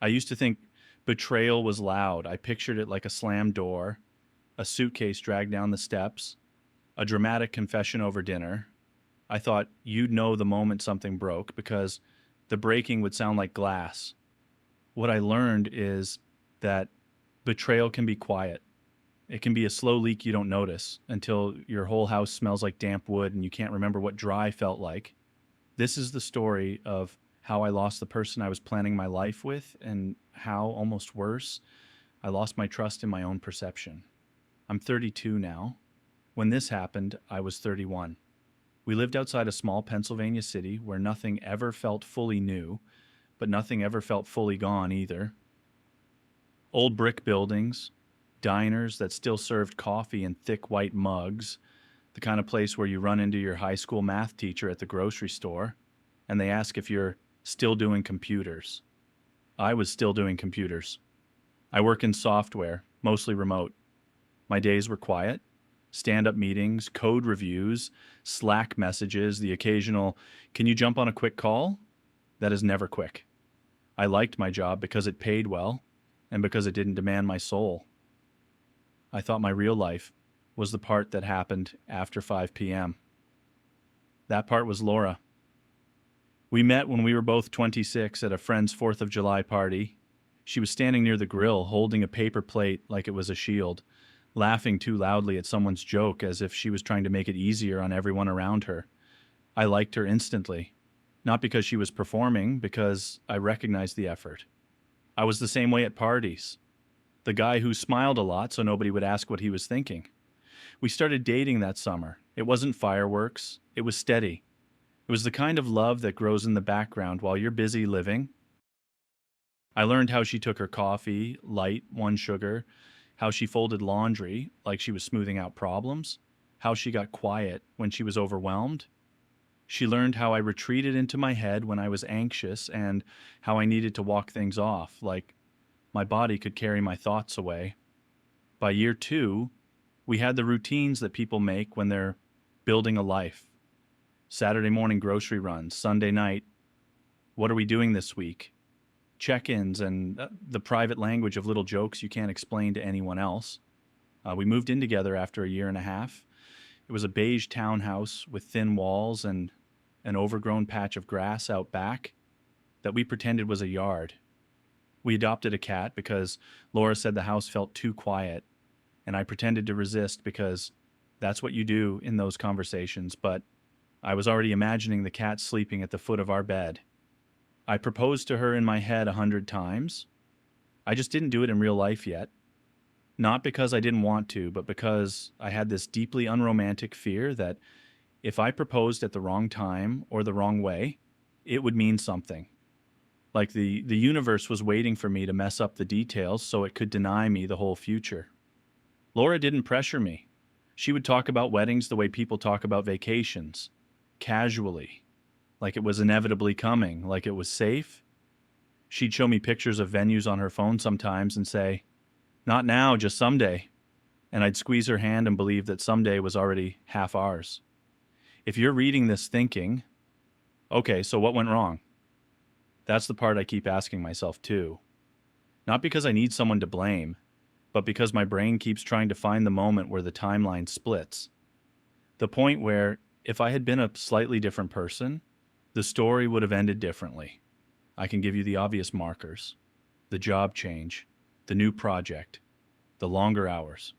I used to think betrayal was loud. I pictured it like a slammed door, a suitcase dragged down the steps, a dramatic confession over dinner. I thought you'd know the moment something broke because the breaking would sound like glass. What I learned is that betrayal can be quiet. It can be a slow leak you don't notice until your whole house smells like damp wood and you can't remember what dry felt like. This is the story of how I lost the person I was planning my life with, and how, almost worse, I lost my trust in my own perception. I'm 32 now. When this happened, I was 31. We lived outside a small Pennsylvania city where nothing ever felt fully new, but nothing ever felt fully gone either. Old brick buildings, diners that still served coffee in thick white mugs, the kind of place where you run into your high school math teacher at the grocery store and they ask if you're still doing computers. I was still doing computers. I work in software, mostly remote. My days were quiet. Stand-up meetings, code reviews, Slack messages, the occasional, can you jump on a quick call? That is never quick. I liked my job because it paid well and because it didn't demand my soul. I thought my real life was the part that happened after 5 p.m. That part was Laura. We met when we were both 26 at a friend's 4th of July party. She was standing near the grill holding a paper plate like it was a shield, laughing too loudly at someone's joke as if she was trying to make it easier on everyone around her. I liked her instantly, not because she was performing, because I recognized the effort. I was the same way at parties. The guy who smiled a lot so nobody would ask what he was thinking. We started dating that summer. It wasn't fireworks, it was steady. It was the kind of love that grows in the background while you're busy living. I learned how she took her coffee, light, one sugar, how she folded laundry like she was smoothing out problems, how she got quiet when she was overwhelmed. She learned how I retreated into my head when I was anxious and how I needed to walk things off, like my body could carry my thoughts away. By year 2, we had the routines that people make when they're building a life. Saturday morning grocery runs, Sunday night, what are we doing this week? Check-ins and the private language of little jokes you can't explain to anyone else. We moved in together after a year and a half. It was a beige townhouse with thin walls and an overgrown patch of grass out back that we pretended was a yard. We adopted a cat because Laura said the house felt too quiet, and I pretended to resist because that's what you do in those conversations, but I was already imagining the cat sleeping at the foot of our bed. I proposed to her in my head 100 times. I just didn't do it in real life yet. Not because I didn't want to, but because I had this deeply unromantic fear that if I proposed at the wrong time or the wrong way, it would mean something. Like the universe was waiting for me to mess up the details so it could deny me the whole future. Laura didn't pressure me. She would talk about weddings the way people talk about vacations, casually, like it was inevitably coming, like it was safe. She'd show me pictures of venues on her phone sometimes and say, not now, just someday. And I'd squeeze her hand and believe that someday was already half ours. If you're reading this thinking, okay, so what went wrong? That's the part I keep asking myself too. Not because I need someone to blame, but because my brain keeps trying to find the moment where the timeline splits. The point where, if I had been a slightly different person, the story would have ended differently. I can give you the obvious markers. The job change, the new project, the longer hours.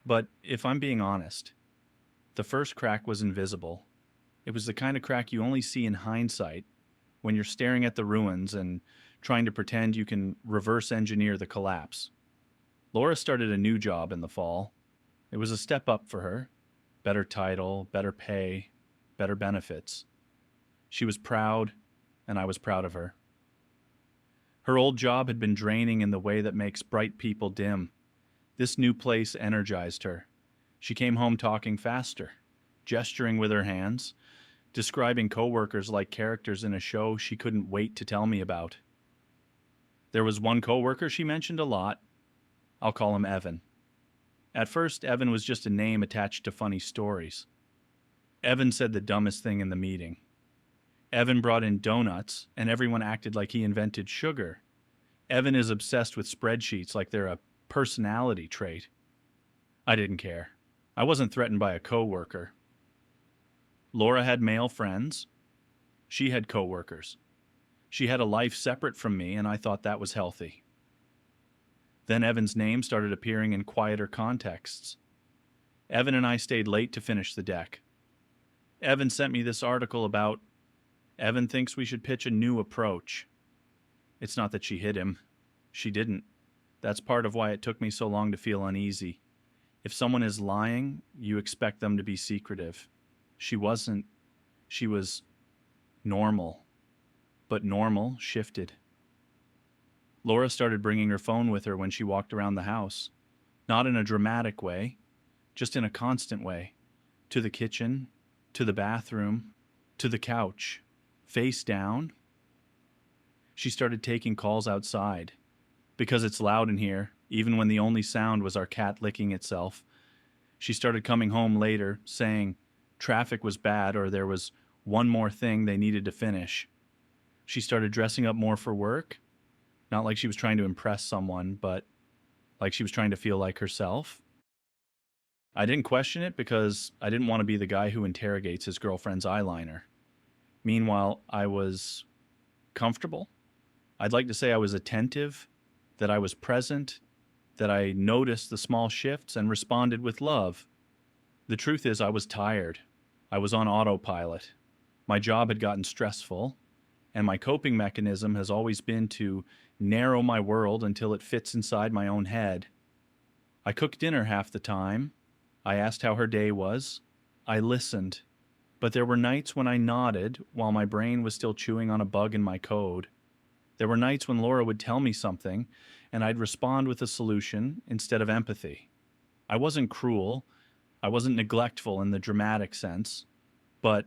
But if I'm being honest, the first crack was invisible. It was the kind of crack you only see in hindsight when you're staring at the ruins and trying to pretend you can reverse engineer the collapse. Laura started a new job in the fall. It was a step up for her. Better title, better pay, better benefits. She was proud, and I was proud of her. Her old job had been draining in the way that makes bright people dim. This new place energized her. She came home talking faster, gesturing with her hands, describing coworkers like characters in a show she couldn't wait to tell me about. There was one coworker she mentioned a lot. I'll call him Evan. At first, Evan was just a name attached to funny stories. Evan said the dumbest thing in the meeting. Evan brought in donuts, and everyone acted like he invented sugar. Evan is obsessed with spreadsheets like they're a personality trait. I didn't care. I wasn't threatened by a coworker. Laura had male friends. She had coworkers. She had a life separate from me, and I thought that was healthy. Then Evan's name started appearing in quieter contexts. Evan and I stayed late to finish the deck. Evan sent me this article about Evan thinks we should pitch a new approach. It's not that she hit him. She didn't. That's part of why it took me so long to feel uneasy. If someone is lying, you expect them to be secretive. She wasn't. She was normal. But normal shifted. Laura started bringing her phone with her when she walked around the house. Not in a dramatic way, just in a constant way. To the kitchen, to the bathroom, to the couch, face down. She started taking calls outside. Because it's loud in here, even when the only sound was our cat licking itself. She started coming home later, saying traffic was bad or there was one more thing they needed to finish. She started dressing up more for work, not like she was trying to impress someone, but like she was trying to feel like herself. I didn't question it because I didn't want to be the guy who interrogates his girlfriend's eyeliner. Meanwhile, I was comfortable. I'd like to say I was attentive, that I was present, that I noticed the small shifts and responded with love. The truth is I was tired. I was on autopilot. My job had gotten stressful, and my coping mechanism has always been to narrow my world until it fits inside my own head. I cooked dinner half the time. I asked how her day was. I listened. But there were nights when I nodded while my brain was still chewing on a bug in my code. There were nights when Laura would tell me something, and I'd respond with a solution instead of empathy. I wasn't cruel. I wasn't neglectful in the dramatic sense. But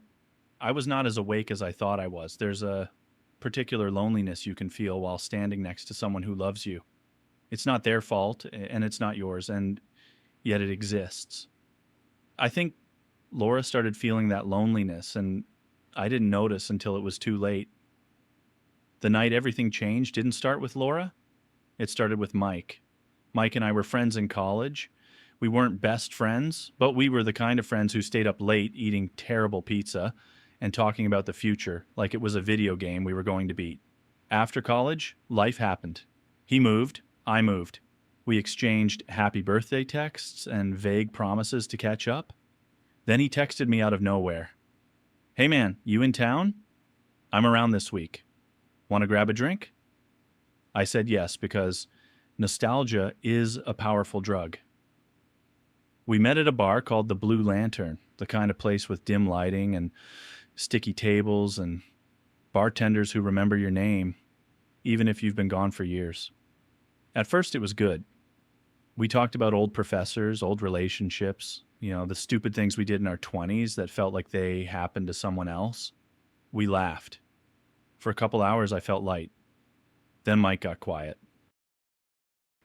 I was not as awake as I thought I was. There's a particular loneliness you can feel while standing next to someone who loves you. It's not their fault, and it's not yours, and yet it exists. I think Laura started feeling that loneliness, and I didn't notice until it was too late. The night everything changed didn't start with Laura. It started with Mike. Mike and I were friends in college. We weren't best friends, but we were the kind of friends who stayed up late eating terrible pizza and talking about the future like it was a video game we were going to beat. After college, life happened. He moved, I moved. We exchanged happy birthday texts and vague promises to catch up. Then he texted me out of nowhere. "Hey man, you in town? I'm around this week. Want to grab a drink?" I said yes because nostalgia is a powerful drug. We met at a bar called the Blue Lantern, the kind of place with dim lighting and sticky tables and bartenders who remember your name, even if you've been gone for years. At first it was good. We talked about old professors, old relationships, the stupid things we did in our 20s that felt like they happened to someone else. We laughed. For a couple hours I felt light. Then Mike got quiet.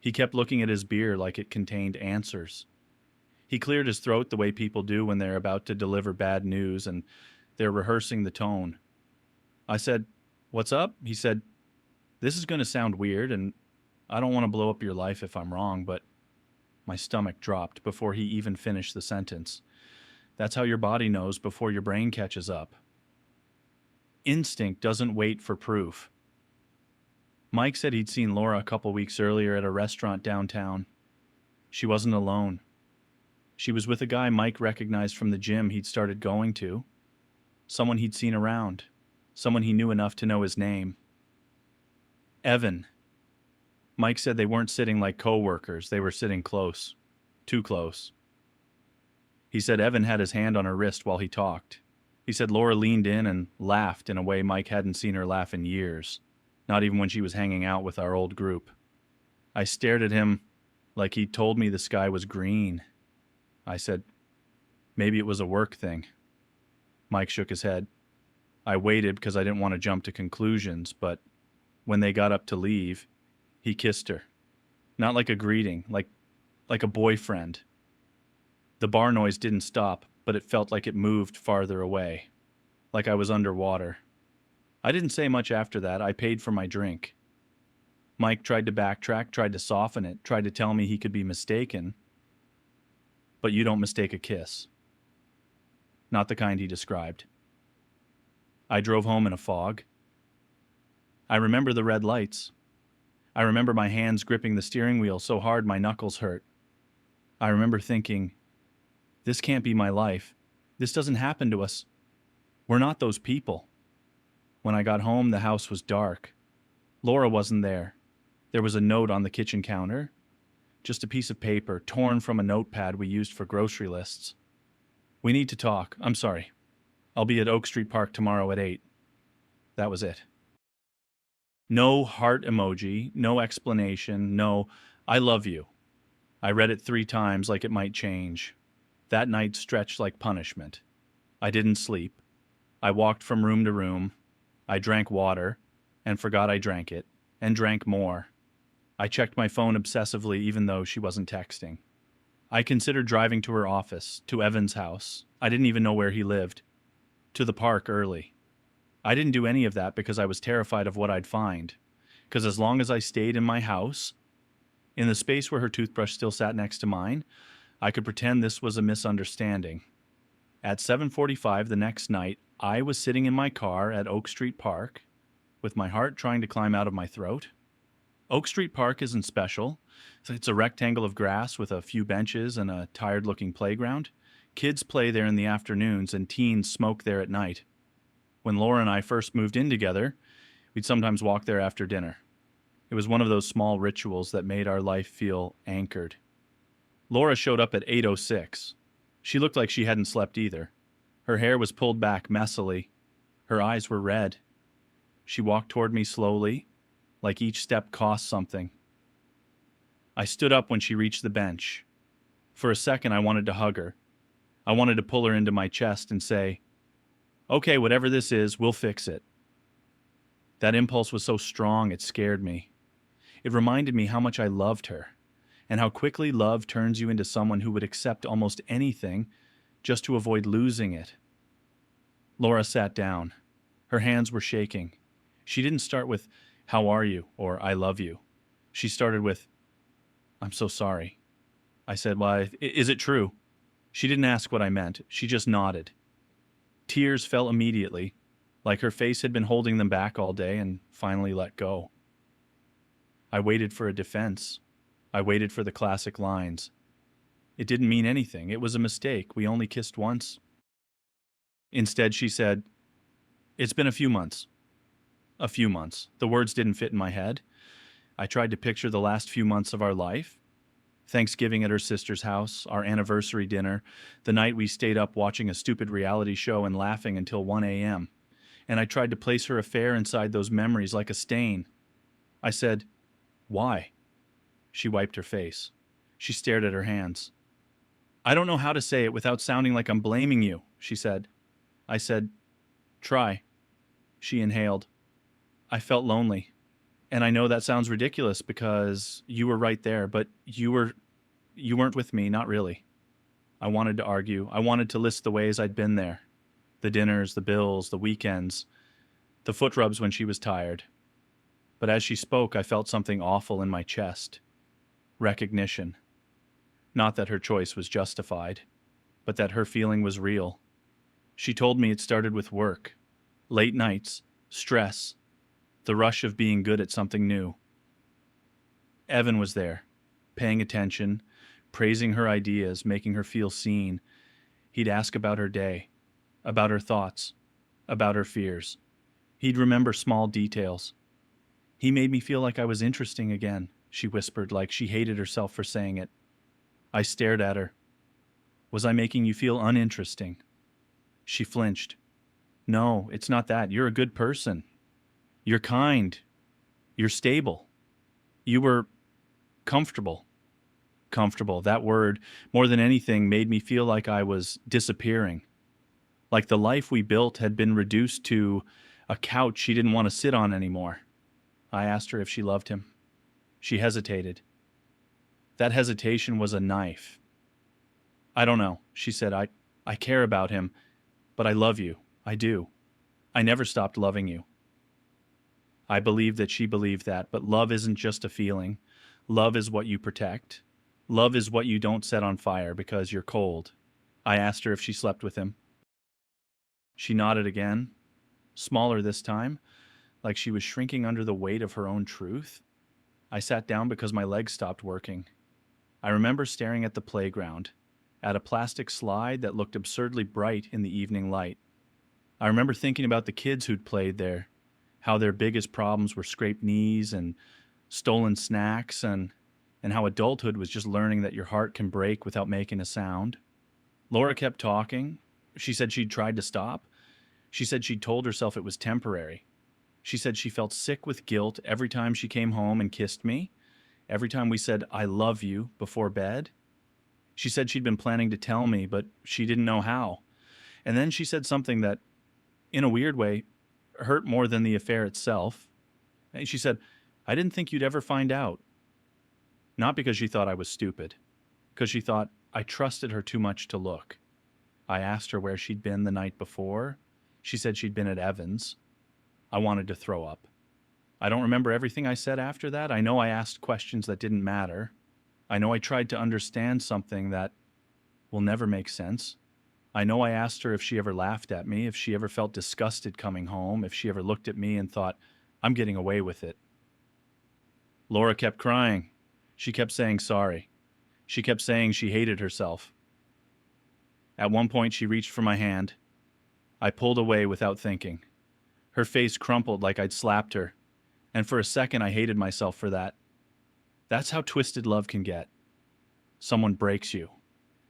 He kept looking at his beer like it contained answers. He cleared his throat the way people do when they're about to deliver bad news and they're rehearsing the tone. I said, "What's up?" He said, "This is going to sound weird, and I don't want to blow up your life if I'm wrong, but..." My stomach dropped before he even finished the sentence. That's how your body knows before your brain catches up. Instinct doesn't wait for proof. Mike said he'd seen Laura a couple weeks earlier at a restaurant downtown. She wasn't alone. She was with a guy Mike recognized from the gym he'd started going to. Someone he'd seen around. Someone he knew enough to know his name. Evan. Mike said they weren't sitting like co-workers. They were sitting close. Too close. He said Evan had his hand on her wrist while he talked. He said Laura leaned in and laughed in a way Mike hadn't seen her laugh in years, not even when she was hanging out with our old group. I stared at him like he'd told me the sky was green. I said, "Maybe it was a work thing." Mike shook his head. I waited because I didn't want to jump to conclusions, but when they got up to leave, he kissed her. Not like a greeting, like a boyfriend. The bar noise didn't stop, but it felt like it moved farther away, like I was underwater. I didn't say much after that. I paid for my drink. Mike tried to backtrack, tried to soften it, tried to tell me he could be mistaken. But you don't mistake a kiss. Not the kind he described. I drove home in a fog. I remember the red lights. I remember my hands gripping the steering wheel so hard my knuckles hurt. I remember thinking, this can't be my life. This doesn't happen to us. We're not those people. When I got home, the house was dark. Laura wasn't there. There was a note on the kitchen counter. Just a piece of paper torn from a notepad we used for grocery lists. We need to talk. I'm sorry. I'll be at Oak Street Park tomorrow at 8. That was it. No heart emoji, no explanation, no, I love you. I read it 3 times like it might change. That night stretched like punishment. I didn't sleep. I walked from room to room. I drank water, and forgot I drank it, and drank more. I checked my phone obsessively even though she wasn't texting. I considered driving to her office, to Evan's house. I didn't even know where he lived. To the park early. I didn't do any of that because I was terrified of what I'd find. Because as long as I stayed in my house, in the space where her toothbrush still sat next to mine, I could pretend this was a misunderstanding. At 7:45 the next night, I was sitting in my car at Oak Street Park, with my heart trying to climb out of my throat. Oak Street Park isn't special. It's a rectangle of grass with a few benches and a tired-looking playground. Kids play there in the afternoons and teens smoke there at night. When Laura and I first moved in together, we'd sometimes walk there after dinner. It was one of those small rituals that made our life feel anchored. Laura showed up at 8:06. She looked like she hadn't slept either. Her hair was pulled back messily. Her eyes were red. She walked toward me slowly, like each step cost something. I stood up when she reached the bench. For a second, I wanted to hug her. I wanted to pull her into my chest and say, "Okay, whatever this is, we'll fix it." That impulse was so strong it scared me. It reminded me how much I loved her, and how quickly love turns you into someone who would accept almost anything just to avoid losing it. Laura sat down. Her hands were shaking. She didn't start with, "How are you?" or "I love you." She started with, "I'm so sorry." I said, "Why, is it true?" She didn't ask what I meant. She just nodded. Tears fell immediately, like her face had been holding them back all day and finally let go. I waited for a defense. I waited for the classic lines. It didn't mean anything. It was a mistake. We only kissed once. Instead, she said, "It's been a few months." A few months. The words didn't fit in my head. I tried to picture the last few months of our life. Thanksgiving at her sister's house, our anniversary dinner, the night we stayed up watching a stupid reality show and laughing until 1 a.m. And I tried to place her affair inside those memories like a stain. I said, "Why?" She wiped her face. She stared at her hands. "I don't know how to say it without sounding like I'm blaming you," she said. I said, "Try." She inhaled. "I felt lonely. And I know that sounds ridiculous because you were right there, but you weren't with me, not really." I wanted to argue. I wanted to list the ways I'd been there. The dinners, the bills, the weekends, the foot rubs when she was tired. But as she spoke, I felt something awful in my chest. Recognition. Not that her choice was justified, but that her feeling was real. She told me it started with work, late nights, stress, the rush of being good at something new. Evan was there, paying attention, praising her ideas, making her feel seen. He'd ask about her day, about her thoughts, about her fears. He'd remember small details. "He made me feel like I was interesting again," she whispered, like she hated herself for saying it. I stared at her. "Was I making you feel uninteresting?" She flinched. "No, it's not that. You're a good person. You're kind. You're stable. You were comfortable." Comfortable. That word, more than anything, made me feel like I was disappearing. Like the life we built had been reduced to a couch she didn't want to sit on anymore. I asked her if she loved him. She hesitated. That hesitation was a knife. "I don't know," she said. I care about him, but I love you. I do. I never stopped loving you. I believed that she believed that, but love isn't just a feeling. Love is what you protect. Love is what you don't set on fire because you're cold. I asked her if she slept with him. She nodded again, smaller this time, like she was shrinking under the weight of her own truth. I sat down because my legs stopped working. I remember staring at the playground, at a plastic slide that looked absurdly bright in the evening light. I remember thinking about the kids who'd played there, how their biggest problems were scraped knees and stolen snacks, and how adulthood was just learning that your heart can break without making a sound. Laura kept talking. She said she'd tried to stop. She said she'd told herself it was temporary. She said she felt sick with guilt every time she came home and kissed me, every time we said, "I love you," before bed. She said she'd been planning to tell me, but she didn't know how. And then she said something that, in a weird way, hurt more than the affair itself. And she said, "I didn't think you'd ever find out." Not because she thought I was stupid, because she thought I trusted her too much to look. I asked her where she'd been the night before. She said she'd been at Evans. I wanted to throw up. I don't remember everything I said after that. I know I asked questions that didn't matter. I know I tried to understand something that will never make sense. I know I asked her if she ever laughed at me, if she ever felt disgusted coming home, if she ever looked at me and thought, "I'm getting away with it." Laura kept crying. She kept saying sorry. She kept saying she hated herself. At one point, she reached for my hand. I pulled away without thinking. Her face crumpled like I'd slapped her, and for a second I hated myself for that. That's how twisted love can get. Someone breaks you,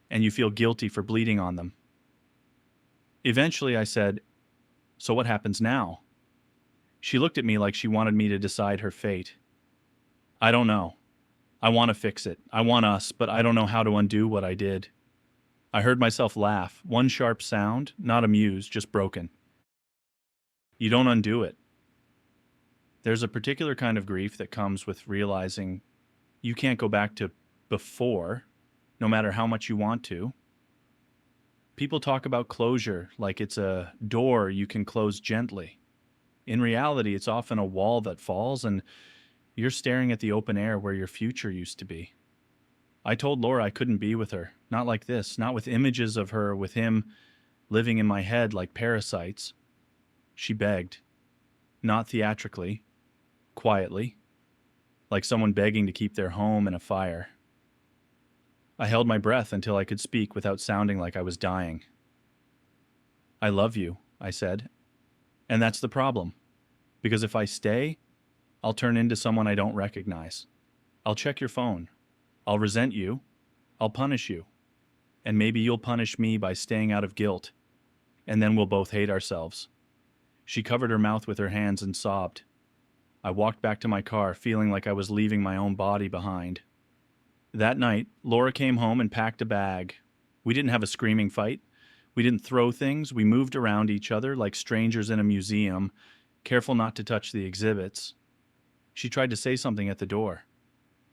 and you feel guilty for bleeding on them. Eventually I said, "So what happens now?" She looked at me like she wanted me to decide her fate. "I don't know. I want to fix it. I want us, but I don't know how to undo what I did." I heard myself laugh, one sharp sound, not amused, just broken. "You don't undo it." There's a particular kind of grief that comes with realizing you can't go back to before, no matter how much you want to. People talk about closure like it's a door you can close gently. In reality, it's often a wall that falls, and you're staring at the open air where your future used to be. I told Laura I couldn't be with her, not like this, not with images of her with him living in my head like parasites. She begged, not theatrically, quietly, like someone begging to keep their home in a fire. I held my breath until I could speak without sounding like I was dying. "I love you," I said, "and that's the problem, because if I stay, I'll turn into someone I don't recognize. I'll check your phone. I'll resent you. I'll punish you. And maybe you'll punish me by staying out of guilt. And then we'll both hate ourselves." She covered her mouth with her hands and sobbed. I walked back to my car, feeling like I was leaving my own body behind. That night, Laura came home and packed a bag. We didn't have a screaming fight. We didn't throw things. We moved around each other like strangers in a museum, careful not to touch the exhibits. She tried to say something at the door.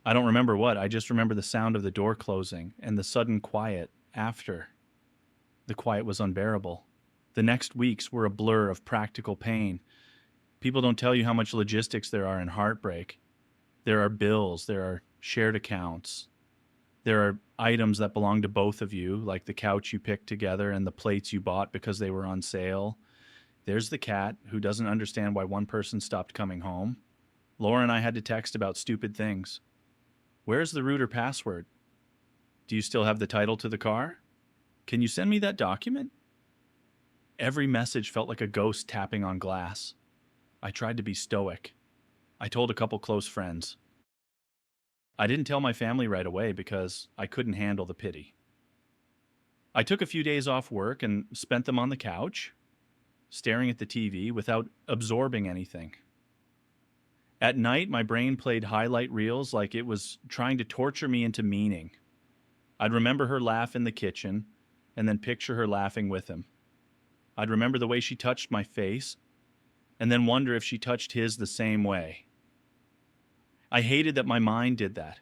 I don't remember what. I just remember the sound of the door closing and the sudden quiet after. The quiet was unbearable. The next weeks were a blur of practical pain. People don't tell you how much logistics there are in heartbreak. There are bills, there are shared accounts. There are items that belong to both of you, like the couch you picked together and the plates you bought because they were on sale. There's the cat who doesn't understand why one person stopped coming home. Laura and I had to text about stupid things. "Where's the root or password? Do you still have the title to the car? Can you send me that document?" Every message felt like a ghost tapping on glass. I tried to be stoic. I told a couple close friends. I didn't tell my family right away because I couldn't handle the pity. I took a few days off work and spent them on the couch, staring at the TV without absorbing anything. At night, my brain played highlight reels like it was trying to torture me into meaning. I'd remember her laugh in the kitchen and then picture her laughing with him. I'd remember the way she touched my face and then wonder if she touched his the same way. I hated that my mind did that.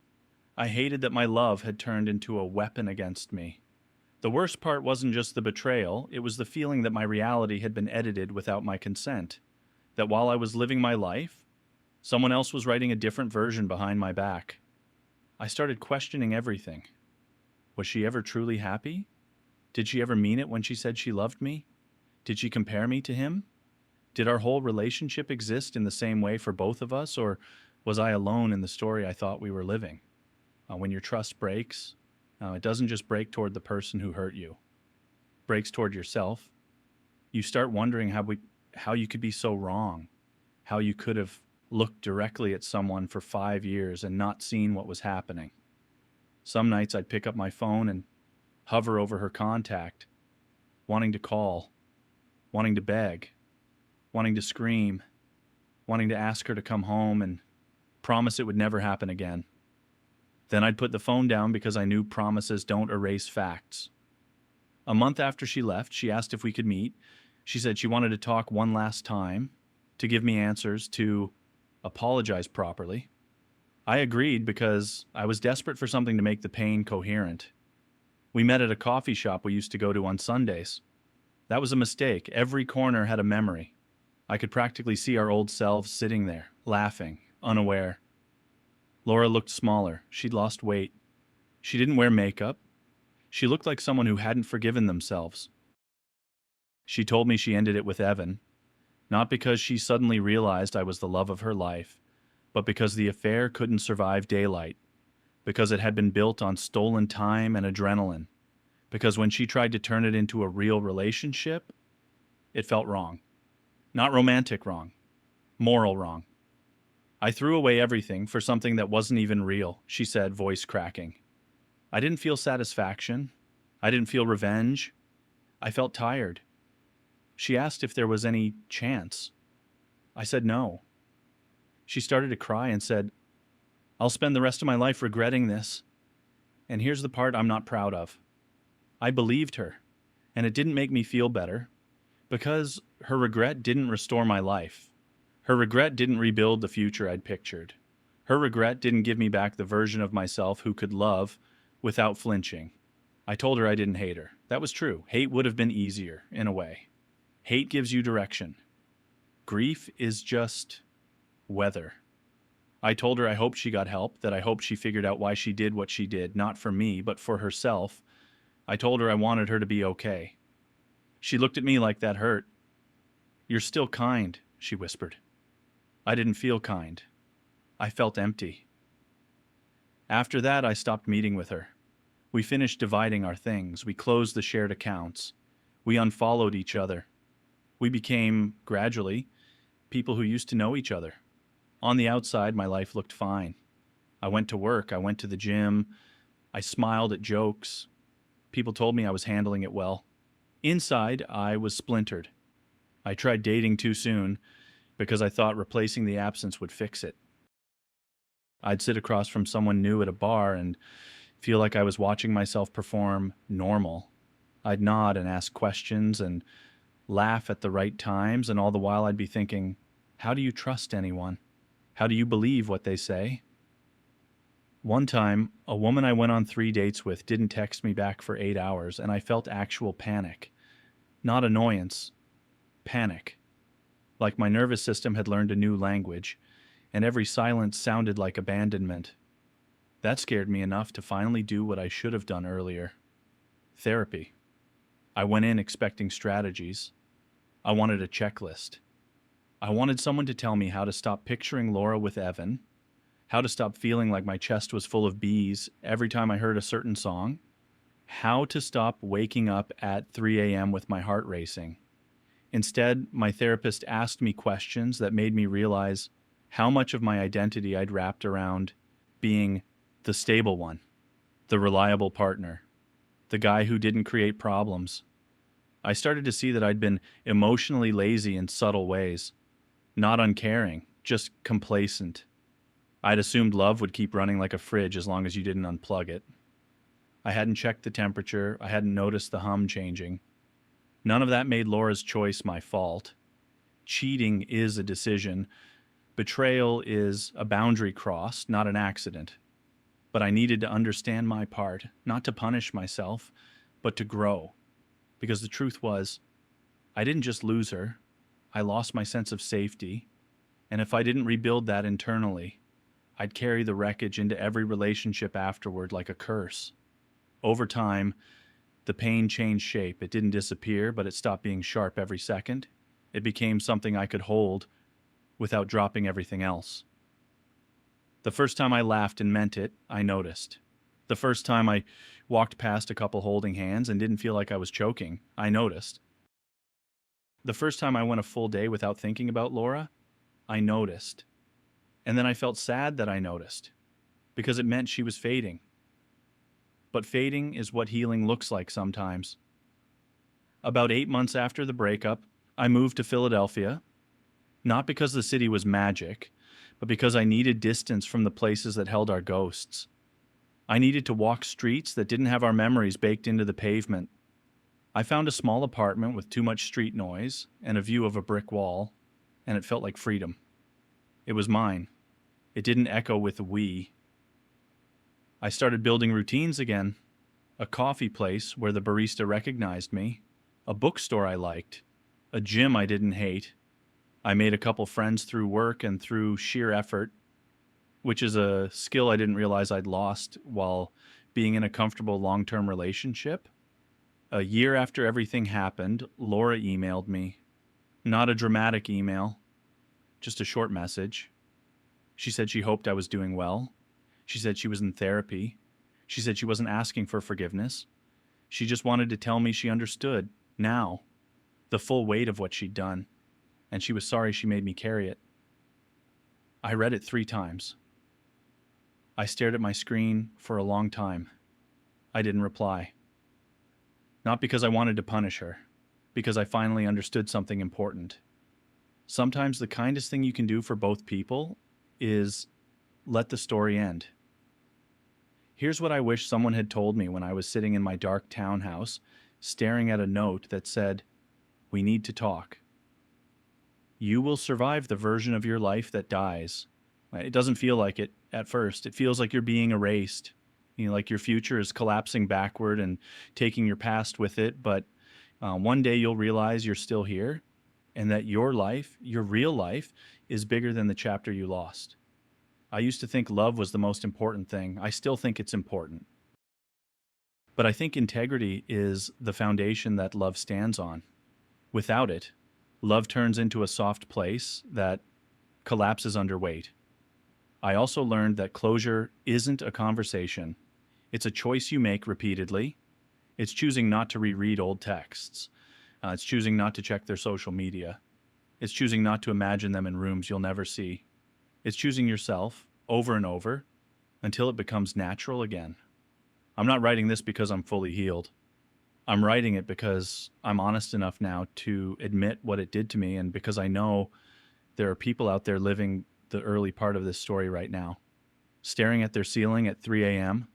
I hated that my love had turned into a weapon against me. The worst part wasn't just the betrayal, it was the feeling that my reality had been edited without my consent. That while I was living my life, Someone else was writing a different version behind my back. I started questioning everything. Was she ever truly happy? Did she ever mean it when she said she loved me? Did she compare me to him? Did our whole relationship exist in the same way for both of us, or was I alone in the story I thought we were living? When your trust breaks, it doesn't just break toward the person who hurt you. It breaks toward yourself. You start wondering how you could be so wrong, how you could have looked directly at someone for 5 years and not seen what was happening. Some nights I'd pick up my phone and hover over her contact, wanting to call, wanting to beg, wanting to scream, wanting to ask her to come home and promise it would never happen again. Then I'd put the phone down because I knew promises don't erase facts. A month after she left, she asked if we could meet. She said she wanted to talk one last time, to give me answers, to apologize properly. I agreed because I was desperate for something to make the pain coherent. We met at a coffee shop we used to go to on Sundays. That was a mistake. Every corner had a memory. I could practically see our old selves sitting there, laughing, unaware. Laura looked smaller. She'd lost weight. She didn't wear makeup. She looked like someone who hadn't forgiven themselves. She told me she ended it with Evan, not because she suddenly realized I was the love of her life, but because the affair couldn't survive daylight, because it had been built on stolen time and adrenaline, because when she tried to turn it into a real relationship, it felt wrong. Not romantic wrong, moral wrong. I threw away everything for something that wasn't even real, she said, voice cracking. I didn't feel satisfaction. I didn't feel revenge. I felt tired. She asked if there was any chance. I said no. She started to cry and said, "I'll spend the rest of my life regretting this." And here's the part I'm not proud of. I believed her, and it didn't make me feel better, because her regret didn't restore my life. Her regret didn't rebuild the future I'd pictured. Her regret didn't give me back the version of myself who could love without flinching. I told her I didn't hate her. That was true. Hate would have been easier, in a way. Hate gives you direction. Grief is just weather. I told her I hoped she got help, that I hoped she figured out why she did what she did, not for me, but for herself. I told her I wanted her to be okay. She looked at me like that hurt. "You're still kind," she whispered. I didn't feel kind. I felt empty. After that, I stopped meeting with her. We finished dividing our things. We closed the shared accounts. We unfollowed each other. We became, gradually, people who used to know each other. On the outside, my life looked fine. I went to work. I went to the gym. I smiled at jokes. People told me I was handling it well. Inside, I was splintered. I tried dating too soon because I thought replacing the absence would fix it. I'd sit across from someone new at a bar and feel like I was watching myself perform normal. I'd nod and ask questions and laugh at the right times, and all the while I'd be thinking, how do you trust anyone? How do you believe what they say? One time, a woman I went on 3 dates with didn't text me back for 8 hours, and I felt actual panic. Not annoyance, panic. Like my nervous system had learned a new language, and every silence sounded like abandonment. That scared me enough to finally do what I should have done earlier. Therapy. I went in expecting strategies. I wanted a checklist. I wanted someone to tell me how to stop picturing Laura with Evan, how to stop feeling like my chest was full of bees every time I heard a certain song, how to stop waking up at 3 a.m. with my heart racing. Instead, my therapist asked me questions that made me realize how much of my identity I'd wrapped around being the stable one, the reliable partner, the guy who didn't create problems. I started to see that I'd been emotionally lazy in subtle ways, not uncaring, just complacent. I'd assumed love would keep running like a fridge as long as you didn't unplug it. I hadn't checked the temperature. I hadn't noticed the hum changing. None of that made Laura's choice my fault. Cheating is a decision. Betrayal is a boundary crossed, not an accident. But I needed to understand my part, not to punish myself, but to grow. Because the truth was, I didn't just lose her. I lost my sense of safety. And if I didn't rebuild that internally, I'd carry the wreckage into every relationship afterward like a curse. Over time, the pain changed shape. It didn't disappear, but it stopped being sharp every second. It became something I could hold without dropping everything else. The first time I laughed and meant it, I noticed. The first time I walked past a couple holding hands and didn't feel like I was choking, I noticed. The first time I went a full day without thinking about Laura, I noticed. And then I felt sad that I noticed, because it meant she was fading. But fading is what healing looks like sometimes. About 8 months after the breakup, I moved to Philadelphia, not because the city was magic, but because I needed distance from the places that held our ghosts. I needed to walk streets that didn't have our memories baked into the pavement. I found a small apartment with too much street noise and a view of a brick wall, and it felt like freedom. It was mine. It didn't echo with we. I started building routines again. A coffee place where the barista recognized me, a bookstore I liked, a gym I didn't hate. I made a couple friends through work and through sheer effort, which is a skill I didn't realize I'd lost while being in a comfortable long-term relationship. A year after everything happened, Laura emailed me. Not a dramatic email, just a short message. She said she hoped I was doing well. She said she was in therapy. She said she wasn't asking for forgiveness. She just wanted to tell me she understood, now, the full weight of what she'd done, and she was sorry she made me carry it. I read it 3 times. I stared at my screen for a long time. I didn't reply. Not because I wanted to punish her, because I finally understood something important. Sometimes the kindest thing you can do for both people is let the story end. Here's what I wish someone had told me when I was sitting in my dark townhouse, staring at a note that said, "We need to talk. You will survive the version of your life that dies." It doesn't feel like it at first. It feels like you're being erased. Like your future is collapsing backward and taking your past with it. But one day you'll realize you're still here and that your life, your real life, is bigger than the chapter you lost. I used to think love was the most important thing. I still think it's important. But I think integrity is the foundation that love stands on. Without it, love turns into a soft place that collapses under weight. I also learned that closure isn't a conversation. It's a choice you make repeatedly. It's choosing not to reread old texts. It's choosing not to check their social media. It's choosing not to imagine them in rooms you'll never see. It's choosing yourself over and over until it becomes natural again. I'm not writing this because I'm fully healed. I'm writing it because I'm honest enough now to admit what it did to me, and because I know there are people out there living the early part of this story right now, staring at their ceiling at 3 a.m.,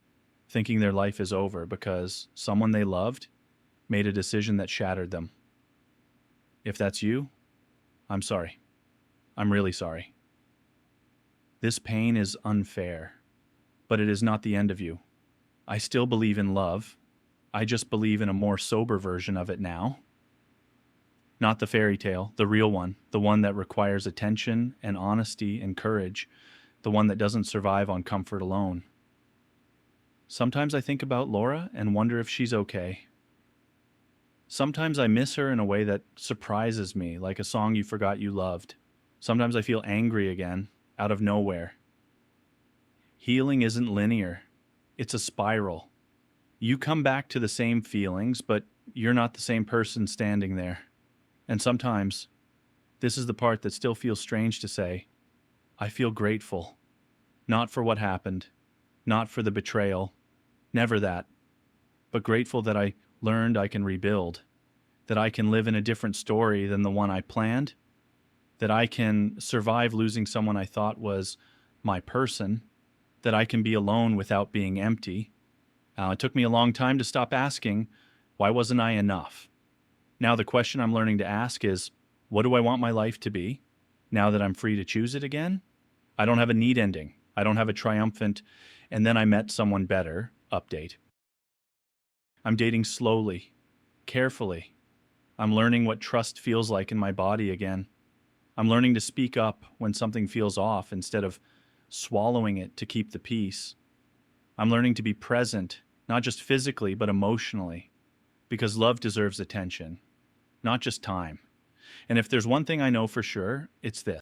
thinking their life is over because someone they loved made a decision that shattered them. If that's you, I'm sorry. I'm really sorry. This pain is unfair, but it is not the end of you. I still believe in love. I just believe in a more sober version of it now. Not the fairy tale, the real one, the one that requires attention and honesty and courage, the one that doesn't survive on comfort alone. Sometimes I think about Laura and wonder if she's okay. Sometimes I miss her in a way that surprises me, like a song you forgot you loved. Sometimes I feel angry again, out of nowhere. Healing isn't linear. It's a spiral. You come back to the same feelings, but you're not the same person standing there. And sometimes, this is the part that still feels strange to say, I feel grateful. Not for what happened, not for the betrayal, never that, but grateful that I learned I can rebuild, that I can live in a different story than the one I planned, that I can survive losing someone I thought was my person, that I can be alone without being empty. It took me a long time to stop asking, why wasn't I enough? Now the question I'm learning to ask is, what do I want my life to be? Now that I'm free to choose it again? I don't have a neat ending. I don't have a triumphant, and then I met someone better update. I'm dating slowly, carefully. I'm learning what trust feels like in my body again. I'm learning to speak up when something feels off instead of swallowing it to keep the peace. I'm learning to be present, not just physically, but emotionally, because love deserves attention, not just time. And if there's one thing I know for sure, it's this.